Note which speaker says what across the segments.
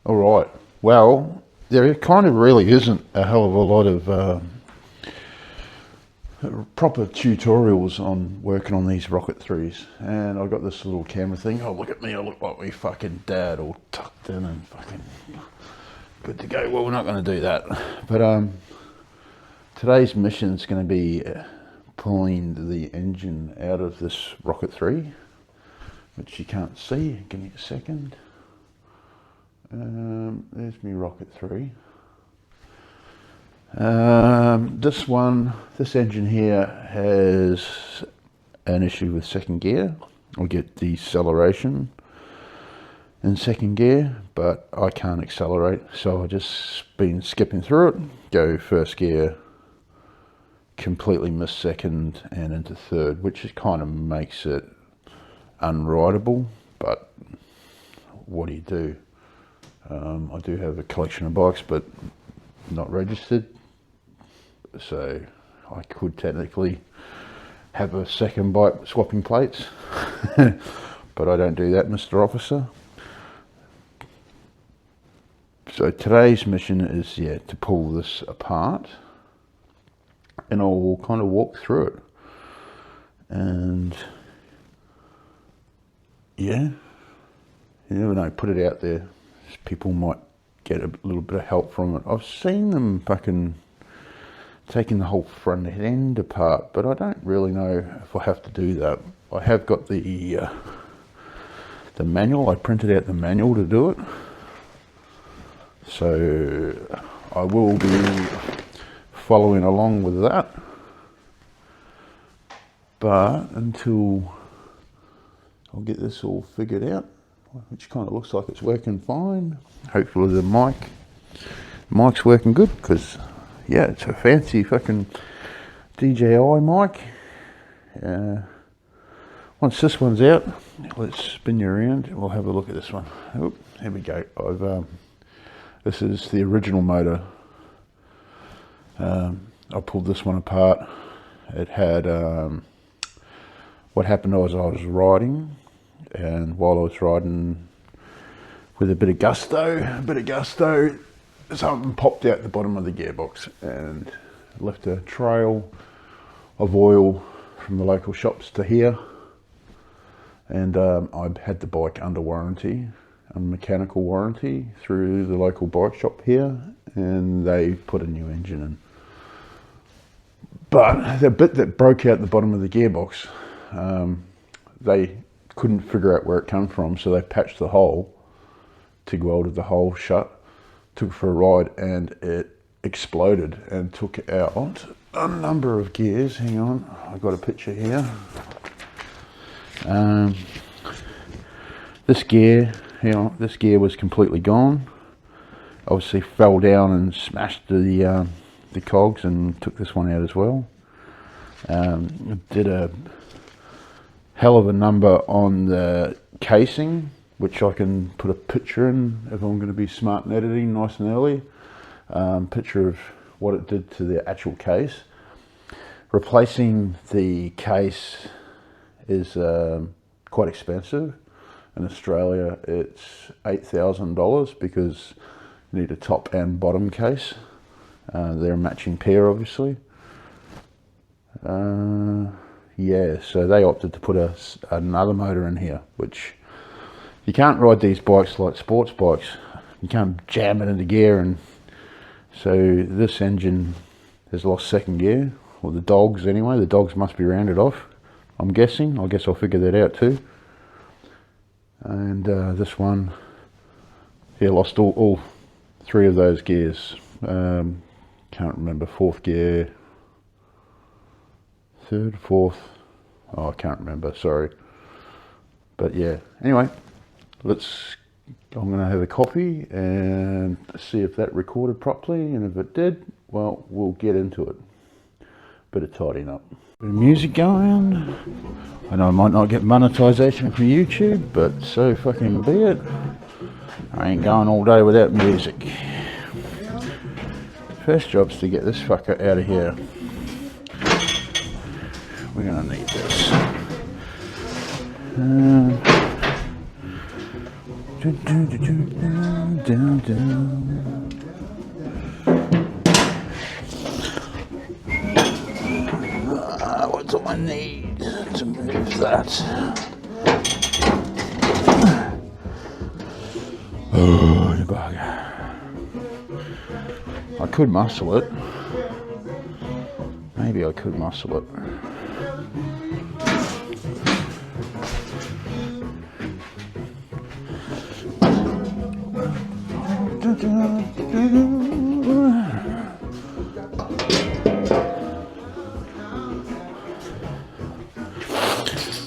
Speaker 1: All right. Well, there kind of really isn't a hell of a lot of proper tutorials on working on these Rocket 3s. And I got this little camera thing. Oh, look at me. I look like me fucking dad, all tucked in and fucking good to go. Well, we're not going to do that. But today's mission is going to be pulling the engine out of this Rocket 3, which you can't see. Give me a second. There's me Rocket 3. This engine here has an issue with second gear. I'll get deceleration in second gear, but I can't accelerate, so I've just been skipping through it. Go first gear, completely miss second and into third, which kind of makes it unrideable, but what do you do? I do have a collection of bikes, but not registered, so I could technically have a second bike swapping plates, but I don't do that, Mr. Officer. So today's mission is, to pull this apart, and I'll kind of walk through it, and you never know, put it out there. People might get a little bit of help from it. I've seen them fucking taking the whole front end apart, but I don't really know if I have to do that. I have got the manual. I printed out the manual to do it, so I will be following along with that. But until I'll get this all figured out, which kind of looks like it's working fine. Hopefully the mic's working good, because it's a fancy fucking DJI mic. Once this one's out, let's spin you around. We'll have a look at this one. Oh, here we go. This is the original motor. I pulled this one apart. It had what happened was I was riding, and while I was riding with a bit of gusto, something popped out the bottom of the gearbox and left a trail of oil from the local shops to here. And I had the bike under warranty, a mechanical warranty, through the local bike shop here, and they put a new engine in. But the bit that broke out the bottom of the gearbox, they couldn't figure out where it came from, so they patched the hole, TIG welded the hole shut, took it for a ride, and it exploded and took out a number of gears. Hang on, I've got a picture here. This gear was completely gone. Obviously fell down and smashed the cogs and took this one out as well. Did a hell of a number on the casing, which I can put a picture in if I'm going to be smart in editing nice and early. Picture of what it did to the actual case. Replacing the case is quite expensive. In Australia it's $8,000 because you need a top and bottom case. They're a matching pair, obviously. So they opted to put another motor in here, which you can't ride these bikes like sports bikes. You can't jam it into gear, and so this engine has lost second gear, or the dogs anyway. The dogs must be rounded off, I'm guessing. I guess I'll figure that out too. And this one, lost all three of those gears. Can't remember, fourth gear, third, fourth, I can't remember, sorry. But anyway, I'm going to have a copy and see if that recorded properly, and if it did, well, we'll get into it. Bit of tidying up. Bit of music going. I know I might not get monetization from YouTube, but so fucking be it. I ain't going all day without music. First job's to get this fucker out of here. We're gonna need this. What do I need to move that? Oh, you bugger. I could muscle it. Maybe I could muscle it.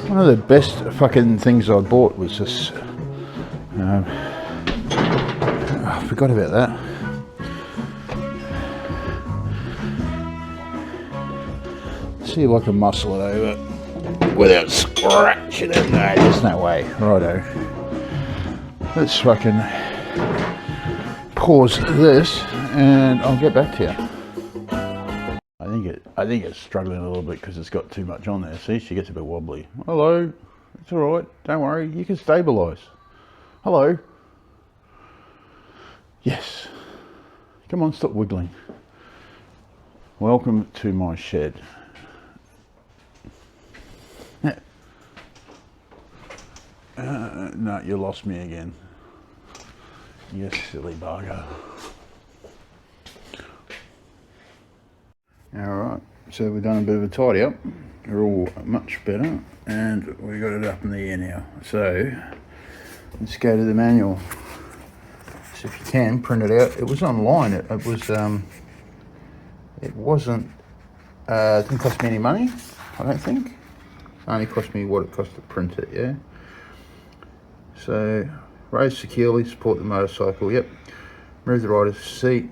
Speaker 1: One of the best fucking things I bought was this. I forgot about that. See if I can muscle it over without scratching it. No, there's no way. Righto. Let's fucking pause this and I'll get back to you. I think it's struggling a little bit because it's got too much on there. See, she gets a bit wobbly. Hello. It's alright. Don't worry. You can stabilise. Hello. Yes. Come on, stop wiggling. Welcome to my shed. No, you lost me again. You silly bugger. Alright, so we've done a bit of a tidy up. We're all much better and we got it up in the air now. So let's go to the manual. So if you can print it out. It was online. It wasn't it didn't cost me any money, I don't think. It only cost me what it cost to print it, yeah. So raise securely, support the motorcycle, yep. Remove the rider's seat,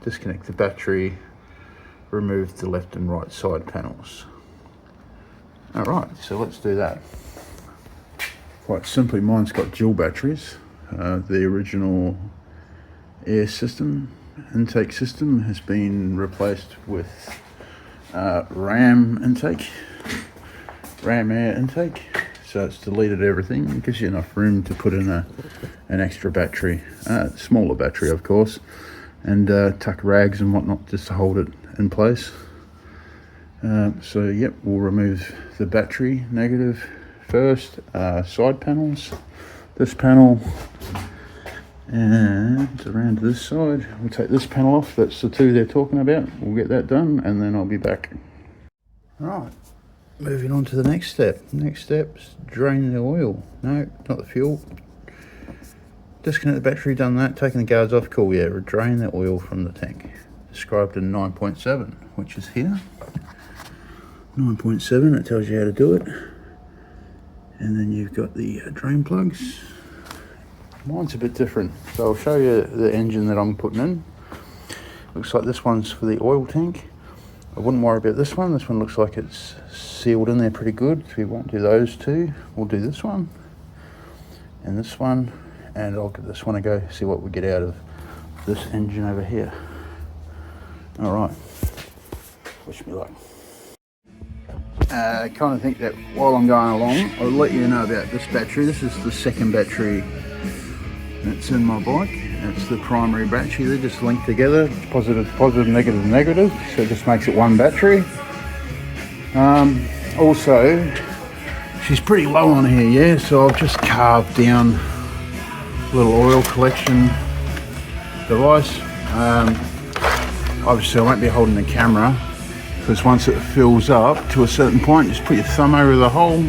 Speaker 1: disconnect the battery, remove the left and right side panels. Alright, so let's do that. Quite simply, mine's got dual batteries. The original air system, intake system, has been replaced with RAM air intake. So it's deleted everything. It gives you enough room to put in an extra battery, smaller battery of course, and tuck rags and whatnot just to hold it in place. So yep, we'll remove the battery negative first, side panels, this panel, and around to this side. We'll take this panel off. That's the two they're talking about. We'll get that done and then I'll be back. Right. Moving on to the next step. Next step's drain the oil. No, not the fuel. Disconnect the battery, done that. Taking the guards off, cool, yeah. Drain the oil from the tank. Described in 9.7, which is here. 9.7, it tells you how to do it. And then you've got the drain plugs. Mine's a bit different. So I'll show you the engine that I'm putting in. Looks like this one's for the oil tank. I wouldn't worry about this one. This one looks like it's sealed in there pretty good. So we won't do those two. We'll do this one and this one, and I'll give this one a go, see what we get out of this engine over here. All right, wish me luck. I kind of think that while I'm going along, I'll let you know about this battery. This is the second battery that's in my bike. It's the primary battery. They're just linked together. It's positive, positive, negative, negative. So it just makes it one battery. Also, she's pretty low on here, yeah. So I've just carved down a little oil collection device. Obviously, I won't be holding the camera because once it fills up to a certain point, just put your thumb over the hole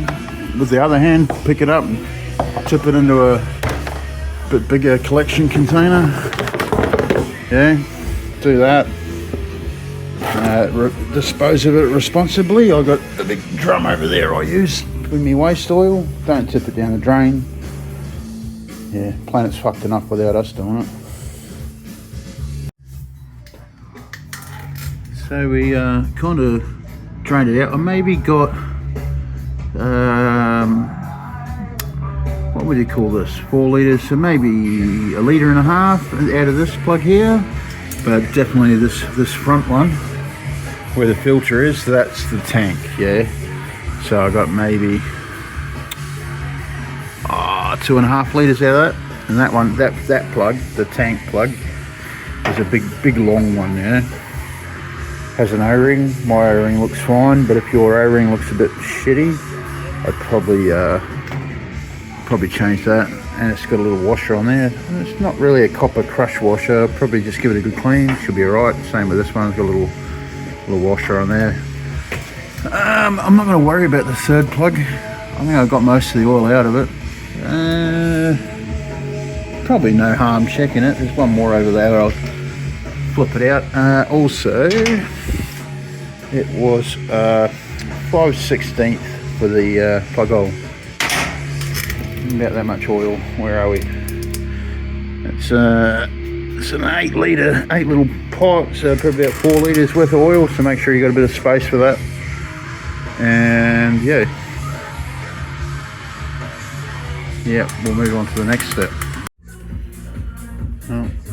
Speaker 1: with the other hand, pick it up, and tip it into a bit bigger collection container. Yeah, do that. Dispose of it responsibly. I've got a big drum over there I use with my waste oil. Don't tip it down the drain. Yeah, planet's fucked enough without us doing it. So we kind of drained it out. I maybe got what would you call this? 4 litres, so maybe 1.5 litres out of this plug here. But definitely this front one where the filter is, that's the tank, yeah. So I got maybe 2.5 litres out of that. And that one, that plug, the tank plug, is a big long one there. Has an O-ring. My O-ring looks fine, but if your O-ring looks a bit shitty, I'd probably change that. And it's got a little washer on there. It's not really a copper crush washer. Probably just give it a good clean. Should be alright. Same with this one. It's got a little washer on there. I'm not going to worry about the third plug. I think I got most of the oil out of it. Probably no harm checking it. There's one more over there. I'll flip it out. Also, it was 5/16 for the plug hole. About that much oil. Where are we? It's an 8 little pot, so probably about 4 litres worth of oil. So make sure you got a bit of space for that. And yeah, we'll move on to the next step.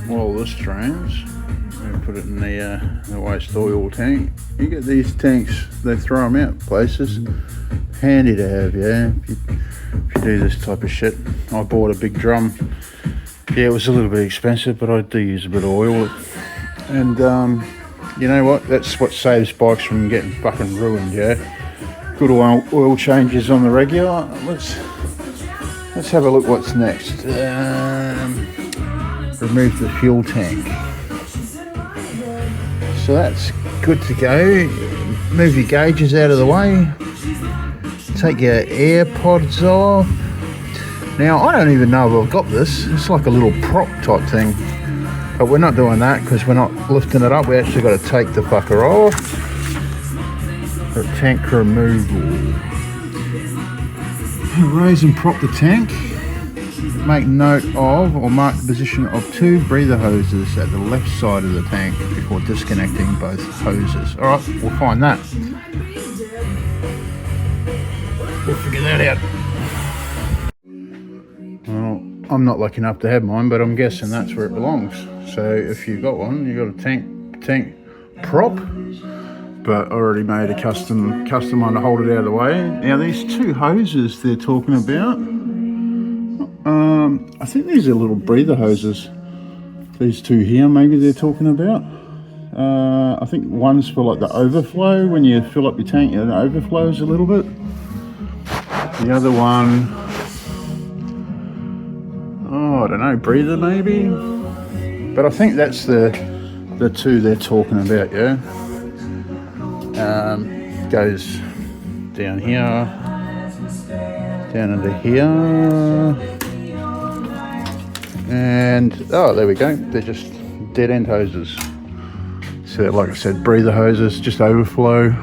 Speaker 1: While this drains, I'm going to put it in the waste oil tank. You get these tanks, they throw them out places. Handy to have, yeah. If you do this type of shit. I bought a big drum. Yeah, it was a little bit expensive, but I do use a bit of oil. And you know what? That's what saves bikes from getting fucking ruined, yeah. Good oil changes on the regular. Let's have a look what's next. Remove the fuel tank. So that's good to go. Move your gauges out of the way. Take your air pods off. Now, I don't even know if I've got this. It's like a little prop type thing. But we're not doing that because we're not lifting it up. We actually got to take the fucker off. The tank removal. Raise and prop the tank. Make note of or mark the position of 2 breather hoses at the left side of the tank before disconnecting both hoses. Alright, we'll find that. We'll figure that out. Well, I'm not lucky enough to have mine, but I'm guessing that's where it belongs. So if you've got one, you've got a tank prop, but I already made a custom one to hold it out of the way. Now these 2 hoses they're talking about, I think these are little breather hoses. These 2 here, maybe they're talking about. I think one's for like the overflow. When you fill up your tank, it overflows a little bit. The other one, I don't know, breather maybe. But I think that's the 2 they're talking about, yeah. Goes down here, down into here, and there we go. They're just dead end hoses. So like I said, breather hoses, just overflow.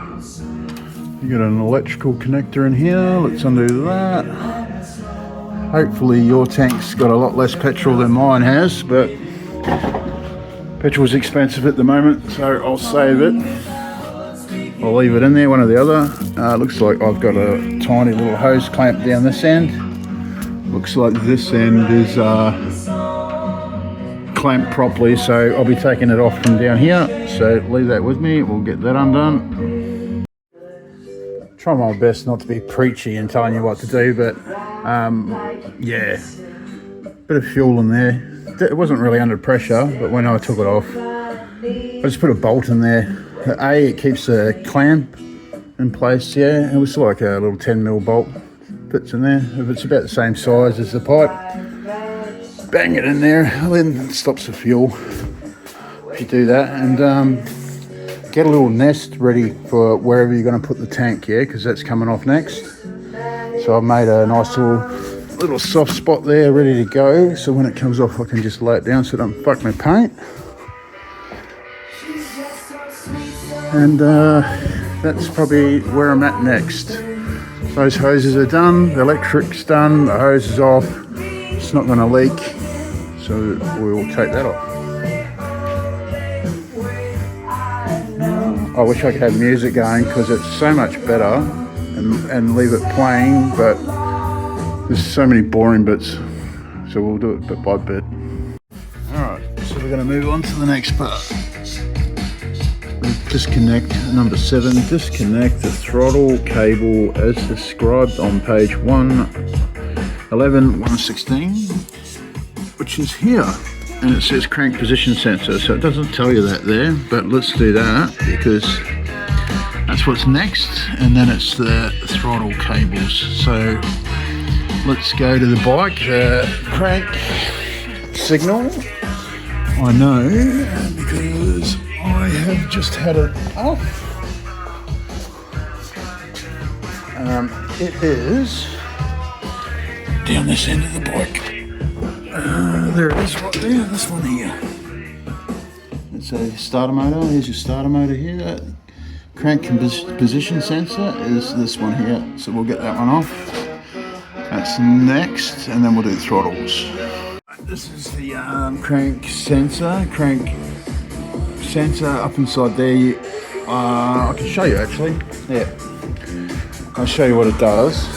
Speaker 1: You got an electrical connector in here. Let's undo that. Hopefully your tank's got a lot less petrol than mine has, but petrol's expensive at the moment, so I'll save it. I'll leave it in there, one or the other. Looks like I've got a tiny little hose clamped down this end. Looks like this end is clamped properly, so I'll be taking it off from down here. So leave that with me, we'll get that undone. Try my best not to be preachy and telling you what to do, but yeah, bit of fuel in there. It wasn't really under pressure, but when I took it off, I just put a bolt in there. It keeps the clamp in place, yeah. It was like a little 10mm bolt, fits in there. If it's about the same size as the pipe, bang it in there, then it stops the fuel. If you do that, and get a little nest ready for wherever you're going to put the tank, yeah, because that's coming off next. So I've made a nice little soft spot there ready to go, so when it comes off I can just lay it down so it don't fuck my paint. And that's probably where I'm at next. Those hoses are done, the electric's done, the hose is off, it's not going to leak, so we'll take that off. I wish I could have music going because it's so much better, and leave it playing, but there's so many boring bits, so we'll do it bit by bit. Alright, so we're going to move on to the next part. Disconnect, number 7, disconnect the throttle cable as described on page 111, 116. which is here. And it says crank position sensor, so it doesn't tell you that there, but let's do that because that's what's next. And then it's the throttle cables. So let's go to the bike. Crank signal, I know because I have just had it off. It is down this end of the bike. There it is right there, this one here. It's a starter motor. Here's your starter motor here. Crank position sensor is this one here. So we'll get that one off. That's next, and then we'll do the throttles. This is the crank sensor up inside there. I can show you actually. Yeah, I'll show you what it does.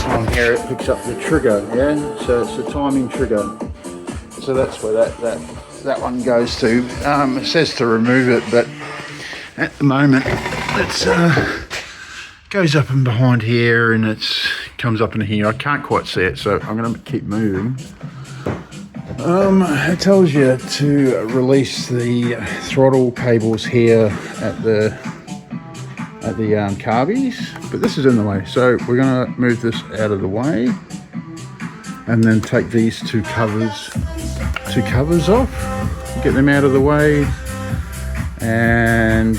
Speaker 1: On here it picks up the trigger, yeah, so it's a timing trigger, so that's where that one goes to. It says to remove it, but at the moment it's goes up and behind here, and it comes up in here. I can't quite see it, so I'm going to keep moving. It tells you to release the throttle cables here at the carbies, but this is in the way, so we're going to move this out of the way and then take these two covers off, get them out of the way, and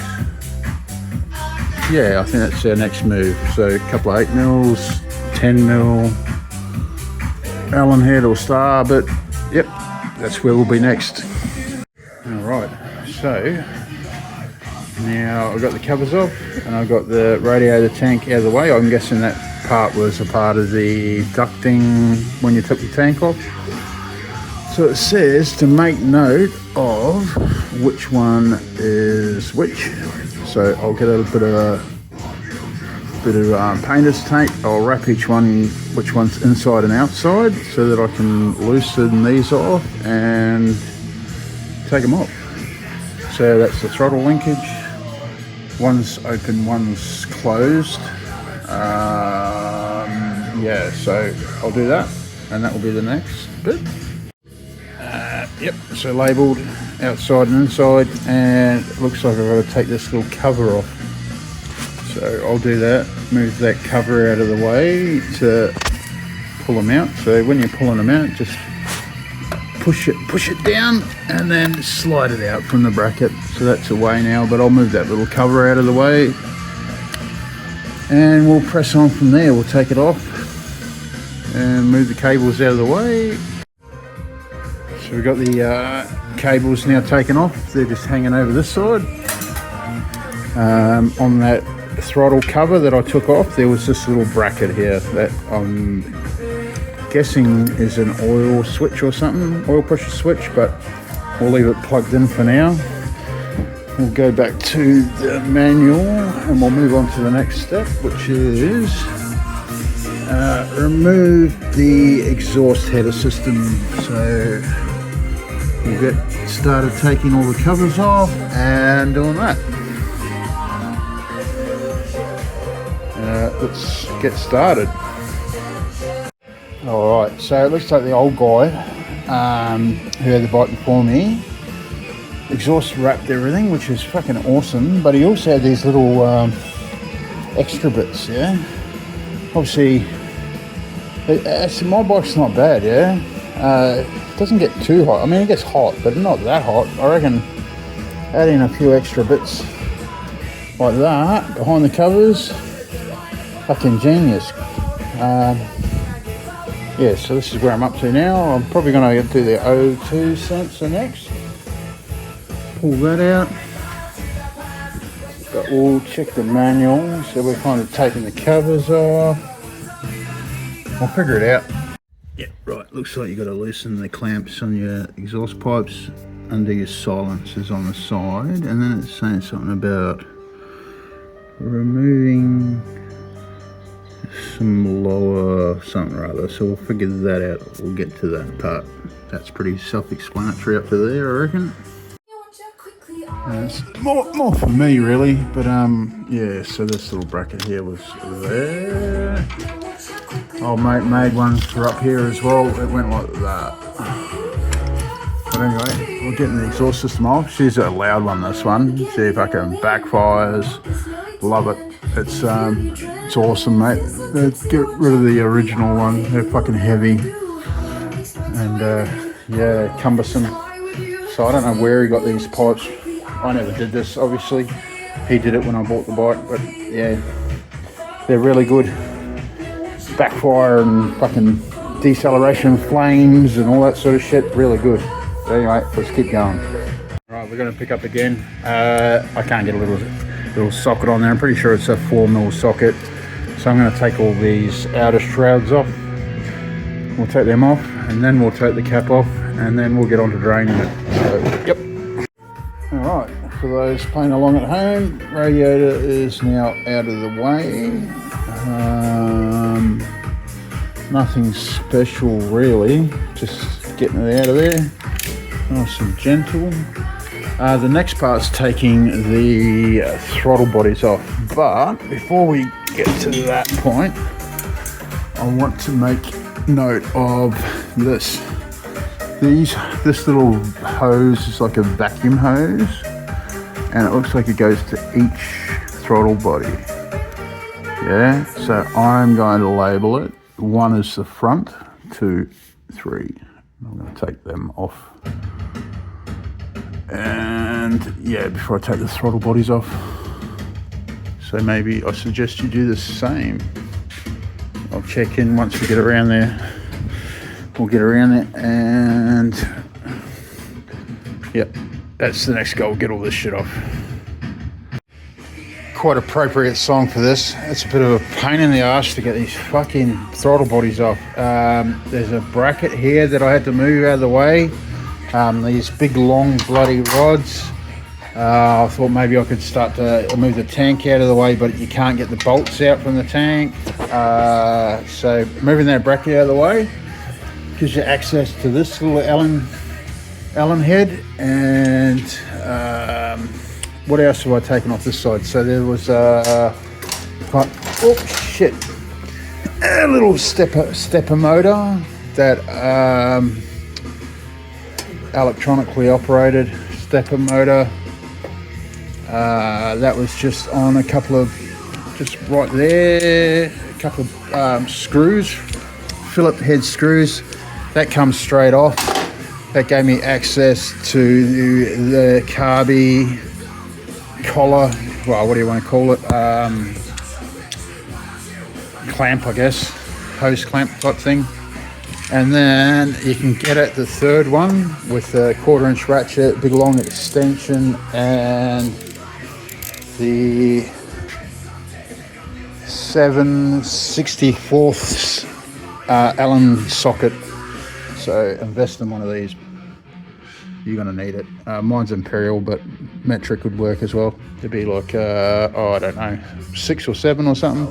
Speaker 1: yeah, I think that's our next move. So a couple of 8mm, 10mm Allen head or star, but yep, that's where we'll be next. Alright, so now I've got the covers off and I've got the radiator tank out of the way. I'm guessing that part was a part of the ducting when you took the tank off. So it says to make note of which one is which. So I'll get a bit of painter's tape. I'll wrap which one's inside and outside so that I can loosen these off and take them off. So that's the throttle linkage. One's open, one's closed. Yeah, so I'll do that, and that will be the next bit. Yep, so labelled outside and inside, and it looks like I've got to take this little cover off. So I'll do that, move that cover out of the way to pull them out. So when you're pulling them out, just push it down and then slide it out from the bracket. So that's away now, but I'll move that little cover out of the way and we'll press on from there. We'll take it off and move the cables out of the way. So we've got the cables now taken off. They're just hanging over this side. On that throttle cover that I took off, there was this little bracket here that I'm guessing is an oil switch or something, oil pressure switch, but we'll leave it plugged in for now. We'll go back to the manual and we'll move on to the next step, which is remove the exhaust header system. So we'll get started taking all the covers off and doing that. Let's get started. Alright, so it looks like the old guy who had the bike before me exhaust wrapped everything, which is fucking awesome, but he also had these little extra bits, yeah? Obviously, my bike's not bad, yeah? It doesn't get too hot. I mean, it gets hot, but not that hot. I reckon adding a few extra bits like that behind the covers, fucking genius. Yeah, so this is where I'm up to now. I'm probably going to do the O2 sensor next. Pull that out. But we'll check the manual. So we're kind of taking the covers off. We'll figure it out. Yeah, right. Looks like you've got to loosen the clamps on your exhaust pipes under your silencers on the side. And then it's saying something about removing some lower something or other, so we'll figure that out. We'll get to that part. That's pretty self-explanatory up to there, I reckon. It's more for me really, but yeah, so this little bracket here was there. Old mate made one for up here as well. It went like that. But anyway, we're getting the exhaust system off. She's a loud one, this one. See if I can backfires. Love it. It's awesome, mate. Get rid of the original one. They're fucking heavy. And yeah, cumbersome. So I don't know where he got these pipes. I never did this, obviously. He did it when I bought the bike, but yeah, they're really good. Backfire and fucking deceleration flames and all that sort of shit, really good. But anyway, let's keep going. Right, we're going to pick up again. I can't get a little socket on there. I'm pretty sure it's a 4mm socket. So I'm going to take all these outer shrouds off. We'll take them off, and then we'll take the cap off, and then we'll get on to draining it. So, yep. Alright, for those playing along at home, radiator is now out of the way. Nothing special really, just getting it out of there. Nice and gentle. The next part's taking the throttle bodies off, but before we get to that point, I want to make note of this. This little hose is like a vacuum hose, and it looks like it goes to each throttle body. Yeah, so I'm going to label it. 1 is the front, 2, 3. I'm going to take them off. And yeah, before I take the throttle bodies off. So maybe I suggest you do the same. I'll check in once we get around there. We'll get around there and yep, that's the next goal, get all this shit off. Quite appropriate song for this. It's a bit of a pain in the arse to get these fucking throttle bodies off. There's a bracket here that I had to move out of the way. These big long bloody rods. I thought maybe I could start to move the tank out of the way, but you can't get the bolts out from the tank. So moving that bracket out of the way gives you access to this little Allen head. And what else have I taken off this side? So there was a little stepper motor that electronically operated stepper motor. That was just on a couple of, just right there, a couple of screws, Phillips head screws. That comes straight off. That gave me access to the carby collar, well, what do you want to call it? Clamp, I guess, hose clamp type thing. And then you can get at the third one with a 1/4-inch ratchet, big long extension, and the 7/64 Allen socket. So invest in one of these. You're going to need it. Mine's Imperial, but metric would work as well. It'd be like, I don't know, 6 or 7 or something.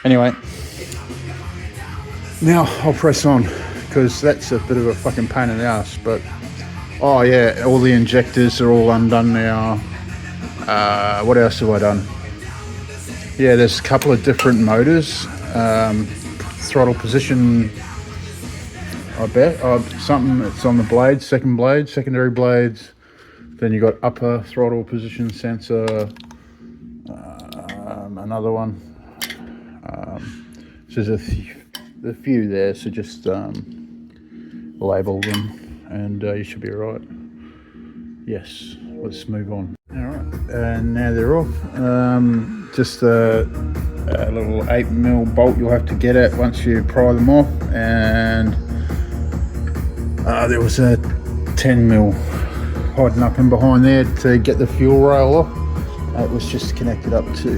Speaker 1: Anyway, now I'll press on, because that's a bit of a fucking pain in the ass. But, oh yeah, all the injectors are all undone now. What else have I done? Yeah, there's a couple of different motors. Throttle position, I bet. Something, it's on the blades, secondary blades. Then you got upper throttle position sensor, another one. So there's a few there, so just label them and you should be all right. Yes, let's move on. All right, and now they're off. Just a little 8mm bolt you'll have to get at once you pry them off, and there was a 10mm hiding up in behind there to get the fuel rail off. It was just connected up to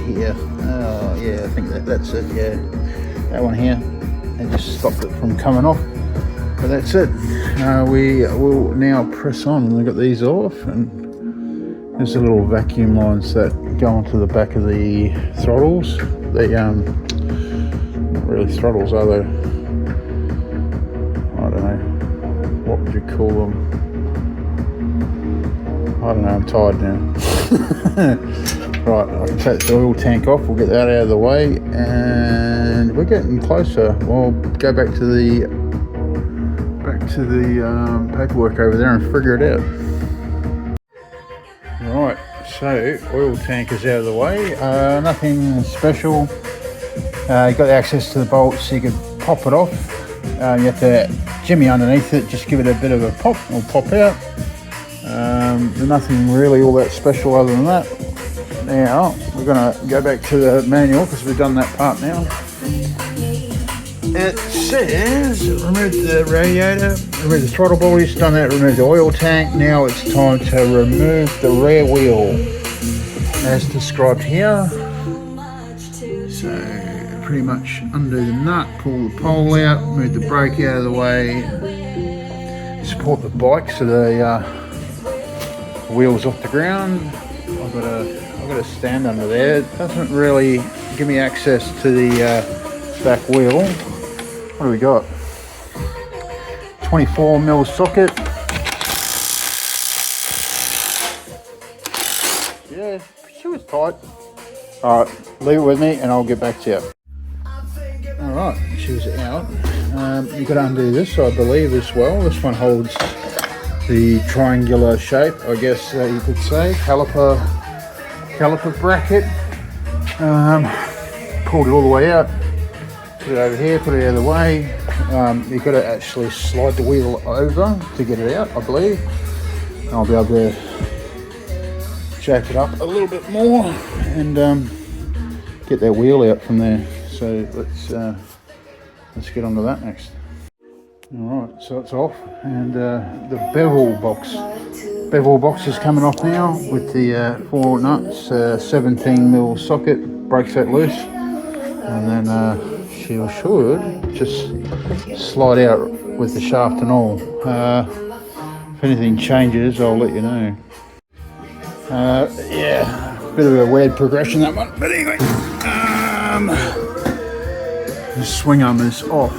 Speaker 1: here. Oh yeah, I think that's it. Yeah, that one here, and just stopped it from coming off. But that's it. We will now press on. We've got these off, and there's the little vacuum lines that go onto the back of the throttles. They not really throttles, are they? I don't know. What would you call them? I don't know. I'm tired now. Right, I can take the oil tank off. We'll get that out of the way, and and we're getting closer. We'll go back to the paperwork over there and figure it out. Right, so oil tank is out of the way. Nothing special. You got the access to the bolt so you can pop it off. You have to jimmy underneath it, just give it a bit of a pop, it'll pop out. Nothing really all that special other than that. Now we're going to go back to the manual because we've done that part now. It says remove the radiator, remove the throttle bodies, done that, remove the oil tank. Now it's time to remove the rear wheel as described here. So pretty much undo the nut, pull the pole out, move the brake out of the way, support the bike so the wheels off the ground. I've got a stand under there. It doesn't really give me access to the back wheel. What do we got? 24mm socket. Yeah, she was tight. Alright, leave it with me and I'll get back to you. Alright, she was out. You've got to undo this, I believe, as well. This one holds the triangular shape, I guess you could say. Caliper bracket. Pulled it all the way out. Put it over here, put it out of the way. You've got to actually slide the wheel over to get it out, I believe. I'll be able to jack it up a little bit more and get that wheel out from there. So let's get onto that next. Alright, so it's off, and the bevel box is coming off now with the 4 nuts, 17mm socket, breaks that loose, and then she should just slide out with the shaft and all. If anything changes, I'll let you know. Yeah, bit of a weird progression, that one, but anyway, the swing arm is off.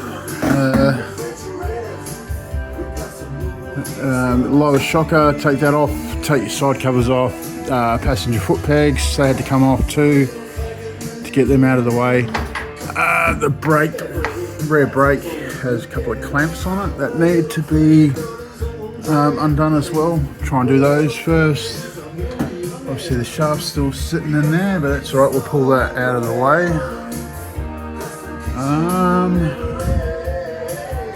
Speaker 1: Lower shocker, take that off, take your side covers off, passenger foot pegs, they had to come off too to get them out of the way. The rear brake has a couple of clamps on it that need to be undone as well. Try and do those first. Obviously the shaft's still sitting in there, but that's alright, we'll pull that out of the way.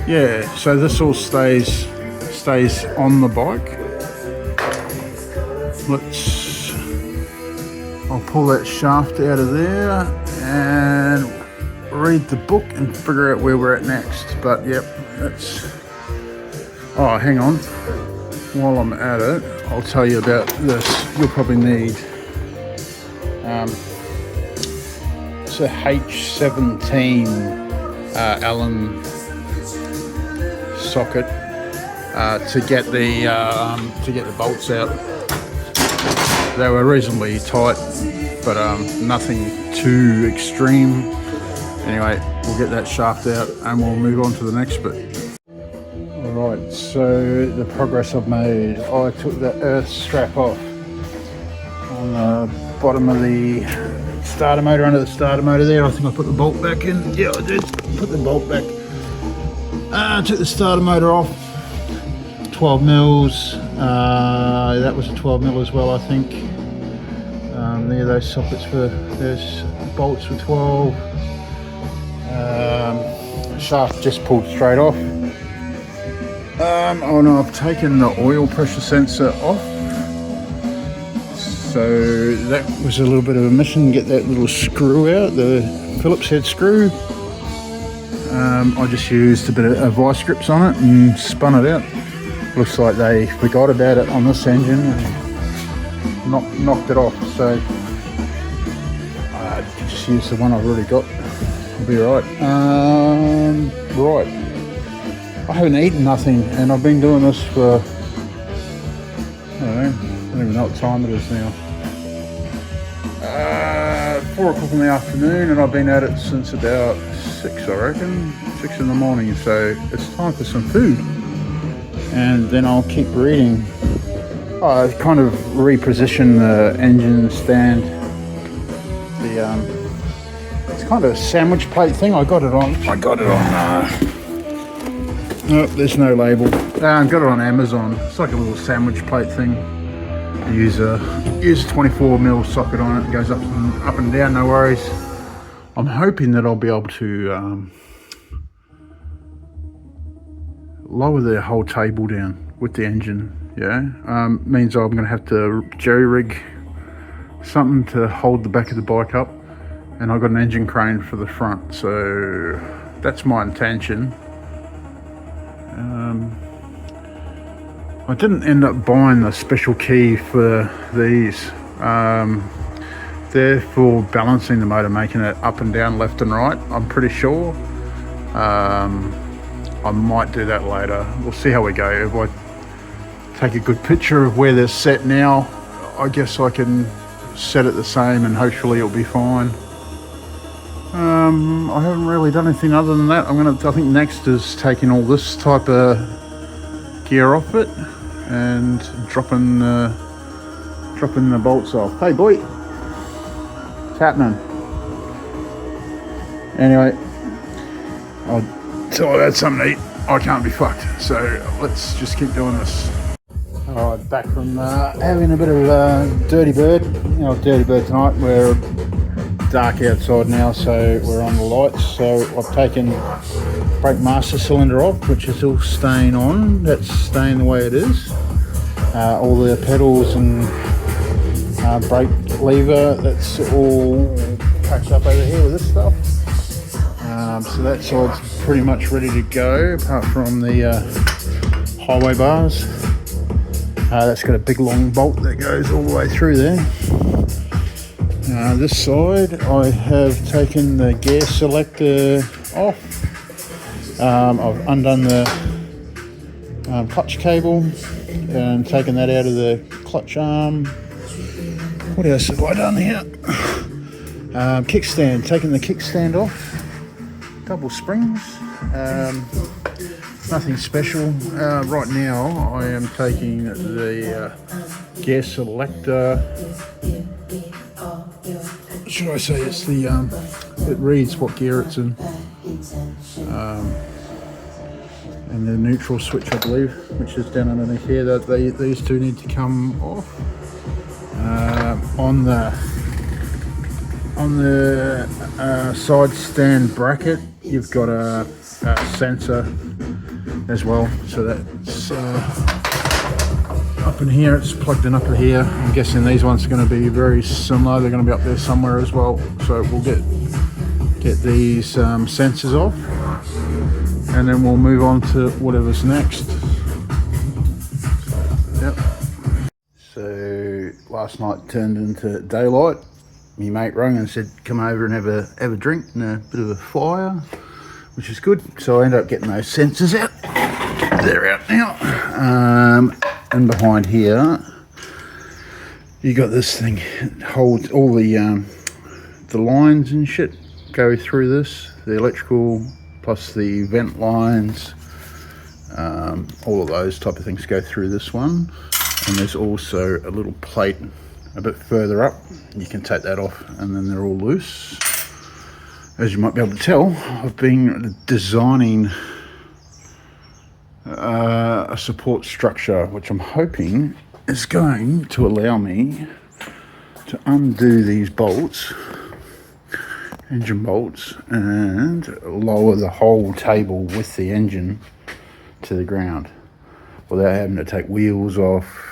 Speaker 1: Yeah, so this all stays on the bike. I'll pull that shaft out of there and read the book and figure out where we're at next. But yep, oh, hang on. While I'm at it, I'll tell you about this. You'll probably need it's a H17 Allen socket to get the bolts out. They were reasonably tight, but nothing too extreme. Anyway, we'll get that shaft out and we'll move on to the next bit. Alright, so the progress I've made. I took the earth strap off on the bottom of the starter motor, under the starter motor there. I think I put the bolt back in. Yeah, I did. Put the bolt back. Took the starter motor off. 12 mils. That was a 12 mil as well, I think. There are those sockets for, there's bolts for 12. Shaft just pulled straight off. Oh no, I've taken the oil pressure sensor off. So that was a little bit of a mission, get that little screw out, the Phillips head screw. I just used a bit of vice grips on it and spun it out. Looks like they forgot about it on this engine and knocked it off, so I just use the one I've already got. I'll be right. Right, I haven't eaten nothing and I've been doing this for, I don't even know what time it is now. 4 o'clock in the afternoon, and I've been at it since about 6, I reckon, 6 in the morning, so it's time for some food. And then I'll keep reading. I kind of reposition the engine stand. It's kind of a sandwich plate thing. I got it on. No, there's no label. I got it on Amazon. It's like a little sandwich plate thing. You use a 24mm socket on it. It goes up and down. No worries. I'm hoping that I'll be able to lower the whole table down with the engine. Yeah, means I'm going to have to jerry rig something to hold the back of the bike up, and I've got an engine crane for the front, so that's my intention. I didn't end up buying the special key for these. They're for balancing the motor, making it up and down, left and right, I'm pretty sure. I might do that later. We'll see how we go. If I take a good picture of where they're set now, I guess I can set it the same and hopefully it'll be fine. I haven't really done anything other than that. I think next is taking all this type of gear off it and dropping the bolts off. Hey boy, what's happening? Anyway, so I had something to eat. I can't be fucked, so let's just keep doing this. Alright, back from having a bit of dirty bird. Dirty bird tonight. We're dark outside now, so we're on the lights. So I've taken brake master cylinder off, which is all staying on. That's staying the way it is. All the pedals and brake lever, that's all packed up over here with this stuff. So that side's pretty much ready to go, apart from the highway bars. That's got a big long bolt that goes all the way through there. This side I have taken the gear selector off. I've undone the clutch cable and taken that out of the clutch arm. What else have I done here? Kickstand, taking the kickstand off. Double springs, nothing special. Right now I am taking the gear selector, should I say it's the, it reads what gear it's in, and the neutral switch I believe, which is down underneath here. That these two need to come off. On the side stand bracket, you've got a sensor as well, so that's up in here. It's plugged in up in here. I'm guessing these ones are going to be very similar. They're going to be up there somewhere as well, so we'll get these sensors off, and then we'll move on to whatever's next. Yep. So last night turned into daylight. My mate rang and said come over and have a drink and a bit of a fire, which is good. So I ended up getting those sensors out. They're out now. And behind here you got this thing. It holds all the lines and shit go through this. The electrical plus the vent lines, all of those type of things go through this one. And there's also a little plate a bit further up. You can take that off and then they're all loose. As you might be able to tell, I've been designing a support structure which I'm hoping is going to allow me to undo these bolts, engine bolts, and lower the whole table with the engine to the ground without having to take wheels off.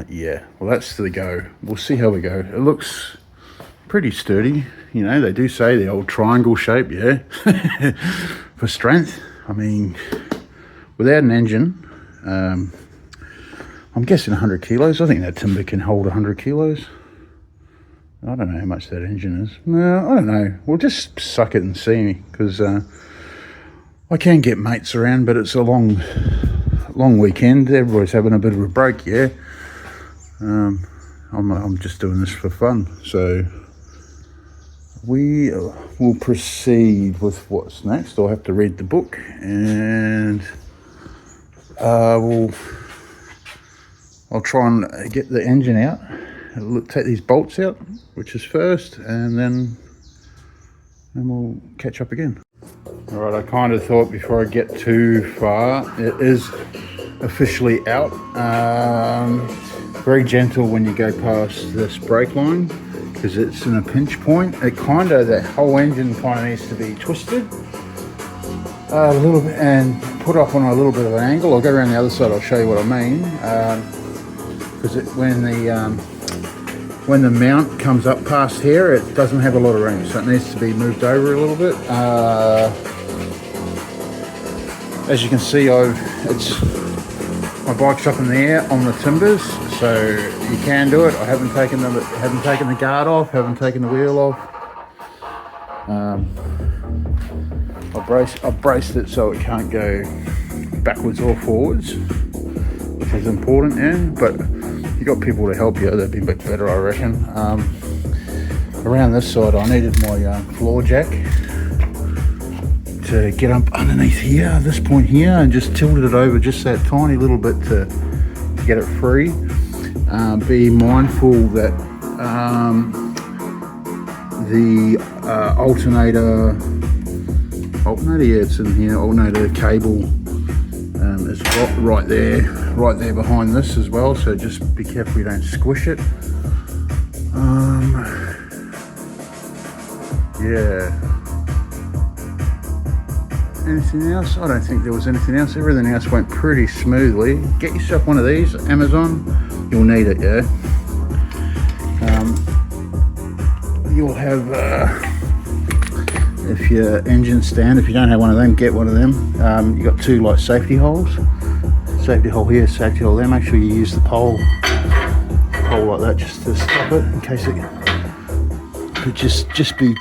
Speaker 1: Yeah, well that's the go. We'll see how we go. It looks pretty sturdy. They do say the old triangle shape, yeah, for strength. I mean, without an engine, I'm guessing 100 kilos. I think that timber can hold 100 kilos. I don't know how much that engine is. No, I don't know. We'll just suck it and see, because I can get mates around, but it's a long weekend. Everybody's having a bit of a break, yeah. I'm just doing this for fun, so we will proceed with what's next. I'll have to read the book, and I'll try and get the engine out take these bolts out, which is first, and then we'll catch up again. Alright, I kind of thought before I get too far, it is officially out. Very gentle when you go past this brake line, because it's in a pinch point. The whole engine kind of needs to be twisted a little bit and put up on a little bit of an angle. I'll go around the other side, I'll show you what I mean. Because when the mount comes up past here, it doesn't have a lot of room, so it needs to be moved over a little bit. As you can see, my bike's up in the air on the timbers, so you can do it. I haven't taken the guard off, haven't taken the wheel off. I've braced it so it can't go backwards or forwards, which is important. But you got people to help you, that'd be a bit better, I reckon. Around this side, I needed my floor jack to get up underneath here, this point here, and just tilted it over just that tiny little bit to get it free. Be mindful that the alternator, yeah, it's in here, alternator cable is right there behind this as well, so just be careful you don't squish it. Yeah. Anything else? I don't think there was anything else. Everything else went pretty smoothly. Get yourself one of these, Amazon. You'll need it, yeah. You'll have, if your engine stand, if you don't have one of them, get one of them. You got two like safety holes. Safety hole here, safety hole there. Make sure you use the pole like that just to stop it in case it. But just be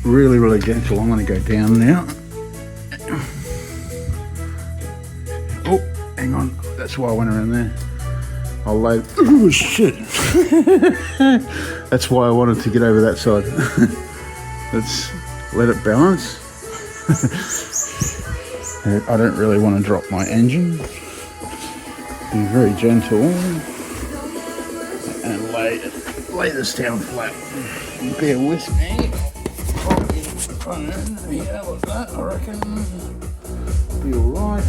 Speaker 1: really, really gentle. I'm going to go down now. Oh, hang on. That's why I went around there. I'll load. Oh shit! That's why I wanted to get over that side. Let's let it balance. I don't really want to drop my engine. Be very gentle and lay this down flat. Bear with me. Yeah, like that, I reckon. Be alright.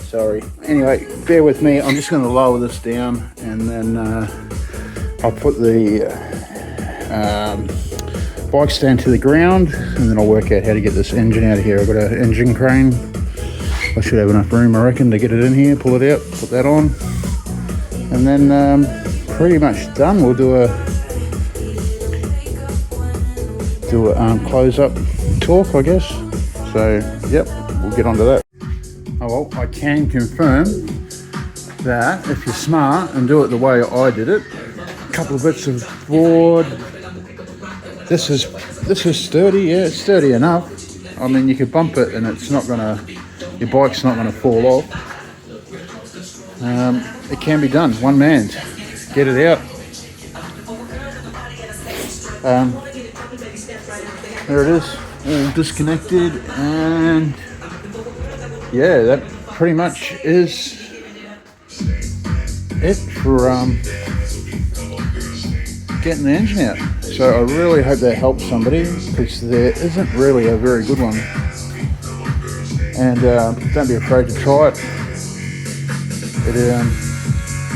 Speaker 1: Sorry. Anyway, bear with me. I'm just going to lower this down, and then I'll put the bike stand to the ground, and then I'll work out how to get this engine out of here. I've got an engine crane. I should have enough room, I reckon, to get it in here, pull it out, put that on, and then pretty much done. We'll do a close-up talk, I guess. So, yep, we'll get onto that. Oh, well, I can confirm that if you're smart and do it the way I did it, a couple of bits of board. This is sturdy, yeah, it's sturdy enough. I mean, you could bump it and it's not gonna, your bike's not gonna fall off. It can be done, one man, get it out. There it is, all disconnected, and yeah, that pretty much is it for getting the engine out. So I really hope that helps somebody, because there isn't really a very good one. And don't be afraid to try it.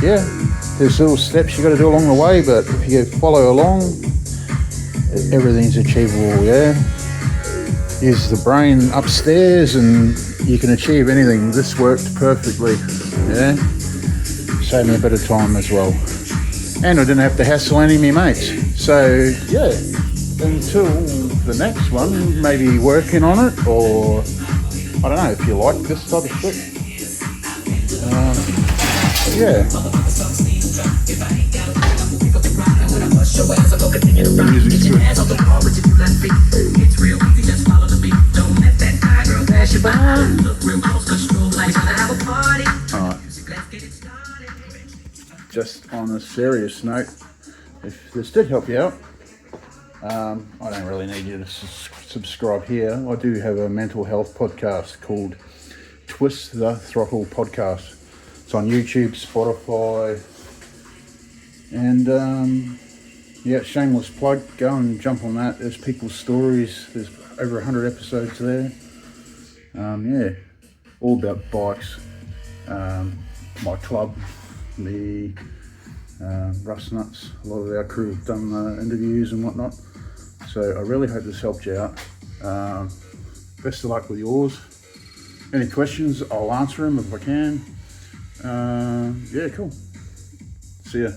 Speaker 1: Yeah, there's little steps you got to do along the way, but if you follow along, everything's achievable. Yeah, use the brain upstairs, and you can achieve anything. This worked perfectly. Yeah, saved me a bit of time as well, and I didn't have to hassle any of my mates. So yeah, until the next one, maybe working on it, or I don't know if you like this type of shit. Yeah. Just on a serious note, if this did help you out, I don't really need you to subscribe here. I do have a mental health podcast called Twist the Throttle Podcast. It's on YouTube, Spotify, and shameless plug. Go and jump on that. There's people's stories. There's over 100 episodes there. All about bikes. My club, the Rust Nuts. A lot of our crew have done interviews and whatnot. So I really hope this helped you out. Best of luck with yours. Any questions, I'll answer them if I can. Cool. See ya.